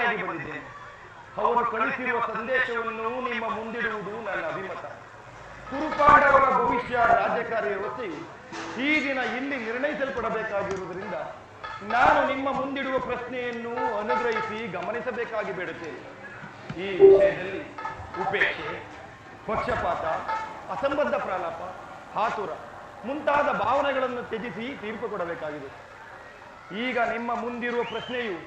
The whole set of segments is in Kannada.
ಅತಿಥಿಯಾಗಿ ಬಂದಿದ್ದೇನೆ. ಅವರು ಕಳಿಸಿರುವ ಸಂದೇಶವನ್ನು ನಿಮ್ಮ ಮುಂದಿಡುವುದು ನನ್ನ ಅಭಿಮತ. ಕುರುಪಾಂಡವರ ಭವಿಷ್ಯ ರಾಜ್ಯಕಾರಿ ವ್ಯವಸ್ಥೆಯು ಈ ದಿನ ಇಲ್ಲಿ ನಿರ್ಣಯಿಸಲ್ಪಡಬೇಕಾಗಿರುವುದರಿಂದ ನಾನು ನಿಮ್ಮ ಮುಂದಿಡುವ ಪ್ರಶ್ನೆಯನ್ನು ಅನುಗ್ರಹಿಸಿ ಗಮನಿಸಬೇಕಾಗಿ ಬೇಡುತ್ತೇನೆ. ಈ ವಿಷಯದಲ್ಲಿ ಉಪೇಕ್ಷೆ, ಪಕ್ಷಪಾತ, ಅಸಂಬದ್ಧ ಪ್ರಲಾಪ, ಆತುರ ಮುಂತಾದ ಭಾವನೆಗಳನ್ನು ತ್ಯಜಿಸಿ ತೀರ್ಪು ಕೊಡಬೇಕಾಗಿದೆ. ಈಗ ನಿಮ್ಮ ಮುಂದಿರುವ ಪ್ರಶ್ನೆಯು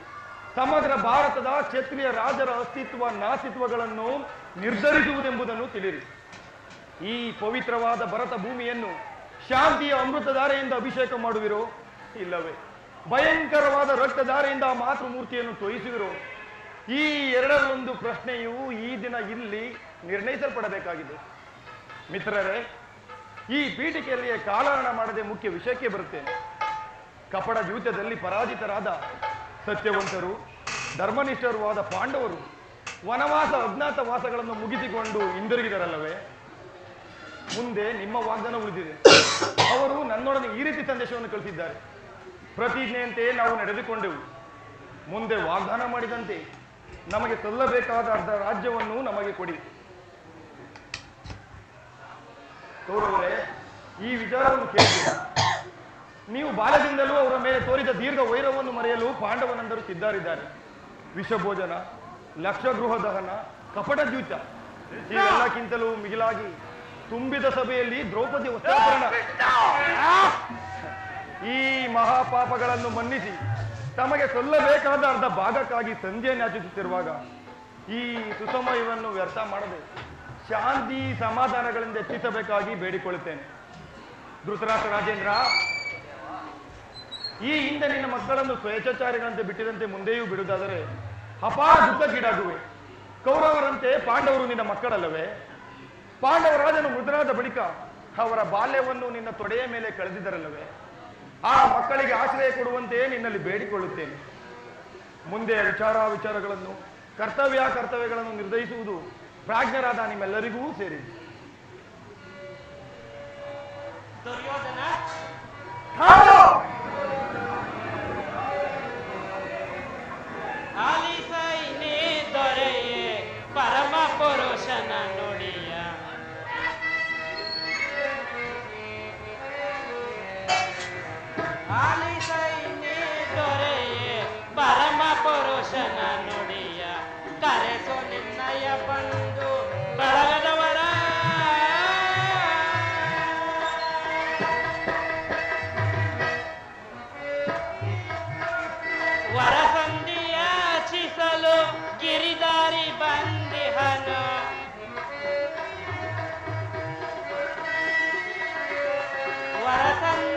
ಸಮಗ್ರ ಭಾರತದ ಕ್ಷತ್ರಿಯ ರಾಜರ ಅಸ್ತಿತ್ವ ನಾಸ್ತಿತ್ವಗಳನ್ನು ನಿರ್ಧರಿಸುವುದೆಂಬುದನ್ನು ತಿಳಿರಿ. ಈ ಪವಿತ್ರವಾದ ಭರತ ಭೂಮಿಯನ್ನು ಶಾಂತಿಯ ಅಮೃತಧಾರೆಯಿಂದ ಅಭಿಷೇಕ ಮಾಡುವಿರೋ, ಇಲ್ಲವೇ ಭಯಂಕರವಾದ ರಕ್ತಧಾರೆಯಿಂದ ಆ ಮಾತೃಮೂರ್ತಿಯನ್ನು ತೋರಿಸುವಿರೋ? ಈ ಎರಡರಲ್ಲೊಂದು ಪ್ರಶ್ನೆಯು ಈ ದಿನ ಇಲ್ಲಿ ನಿರ್ಣಯಿಸಲ್ಪಡಬೇಕಾಗಿದೆ. ಮಿತ್ರರೇ, ಈ ಪೀಠಿಕೆಯಲ್ಲಿಯೇ ಕಾಲಹರಣ ಮಾಡದೆ ಮುಖ್ಯ ವಿಷಯಕ್ಕೆ ಬರುತ್ತೇನೆ. ಕಪಟ ಯುದ್ಧದಲ್ಲಿ ಪರಾಜಿತರಾದ ಸತ್ಯವಂತರು ಧರ್ಮನಿಷ್ಠರೂ ಆದ ಪಾಂಡವರು ವನವಾಸ ಅಜ್ಞಾತವಾಸಗಳನ್ನು ಮುಗಿಸಿಕೊಂಡು ಹಿಂದಿರುಗಿದರಲ್ಲವೇ? ಮುಂದೆ ನಿಮ್ಮ ವಾಗ್ದಾನ ಉಳಿದಿದೆ. ಅವರು ನನ್ನೊಡನೆ ಈ ರೀತಿ ಸಂದೇಶವನ್ನು ಕಳಿಸಿದ್ದಾರೆ: ಪ್ರತಿಜ್ಞೆಯಂತೆ ನಾವು ನಡೆದುಕೊಂಡೆವು. ಮುಂದೆ ವಾಗ್ದಾನ ಮಾಡಿದಂತೆ ನಮಗೆ ಸಲ್ಲಬೇಕಾದ ಅರ್ಧ ರಾಜ್ಯವನ್ನು ನಮಗೆ ಕೊಡಿ. ಕೌರವರೇ, ಈ ವಿಚಾರವನ್ನು ಕೇಳಿದ್ದೀರಾ. ನೀವು ಬಾಲ್ಯದಿಂದಲೂ ಅವರ ಮೇಲೆ ತೋರಿದ ದೀರ್ಘ ವೈರವನ್ನು ಮರೆಯಲು ಪಾಂಡವನಂದರು ಸಿದ್ಧರಿದ್ದಾರೆ. ವಿಷಭೋಜನ, ಲಕ್ಷಗೃಹ ದಹನ, ಕಪಟ ದ್ಯೂತ ಇವೆಲ್ಲಕ್ಕಿಂತಲೂ ಮಿಗಿಲಾಗಿ ತುಂಬಿದ ಸಭೆಯಲ್ಲಿ ದ್ರೌಪದಿ ವಸ್ತ್ರಾಪರಣ, ಈ ಮಹಾಪಾಪಗಳನ್ನು ಮನ್ನಿಸಿ ತಮಗೆ ಸಲ್ಲಬೇಕಾದ ಅರ್ಧ ಭಾಗಕ್ಕಾಗಿ ಸಂಧಿಯನ್ನು ಯಾಚಿಸುತ್ತಿರುವಾಗ ಈ ಸುಸಮಯವನ್ನು ವ್ಯರ್ಥ ಮಾಡದೆ ಶಾಂತಿ ಸಮಾಧಾನಗಳಿಂದ ಹೆಚ್ಚಿಸಬೇಕಾಗಿ ಬೇಡಿಕೊಳ್ಳುತ್ತೇನೆ. ಧೃತರಾಷ್ಟ್ರ ರಾಜೇಂದ್ರ, ಈ ಹಿಂದೆ ನಿನ್ನ ಮಕ್ಕಳನ್ನು ಸ್ವೇಚ್ಛಾಚಾರಿಗಳಂತೆ ಬಿಟ್ಟಿದಂತೆ ಮುಂದೆಯೂ ಬಿಡುವುದಾದರೆ ಅಪಾರ ದುಃಖಕ್ಕೀಡಾಗುವೆ. ಕೌರವರಂತೆ ಪಾಂಡವರು ನಿನ್ನ ಮಕ್ಕಳಲ್ಲವೇ? ಪಾಂಡವರಾಜನು ಮೃತನಾದ ಬಳಿಕ ಅವರ ಬಾಲ್ಯವನ್ನು ನಿನ್ನ ತೊಡೆಯ ಮೇಲೆ ಕಳೆದಿದ್ದರಲ್ಲವೇ? ಆ ಮಕ್ಕಳಿಗೆ ಆಶ್ರಯ ಕೊಡುವಂತೆ ನಿನ್ನಲ್ಲಿ ಬೇಡಿಕೊಳ್ಳುತ್ತೇನೆ. ಮುಂದೆ ವಿಚಾರಗಳನ್ನು ಕರ್ತವ್ಯಗಳನ್ನು ನಿರ್ಧರಿಸುವುದು ಪ್ರಾಜ್ಞರಾದ ನಿಮ್ಮೆಲ್ಲರಿಗೂ ಸೇರಿ. ದುರ್ಯೋಧನ, ಆಲಿಸೈನೇ ದೊರೆಯೇ ಪರಮ ಪುರುಷನ ನುಡಿಯ, ಆಲಿಸೈನೇ ದೊರೆಯೇ ಪರಮ ಪುರುಷನ ನುಡಿಯ, ಕರೆಸು ನಿನ್ನಯ ಬಂದು ಬಳಗದವರ, ವರಸಂಧಿಯ ಚಿಸಲು ಗಿರಿದಾರಿ ಬಂದಿಹನು, ವರಸಂಧಿ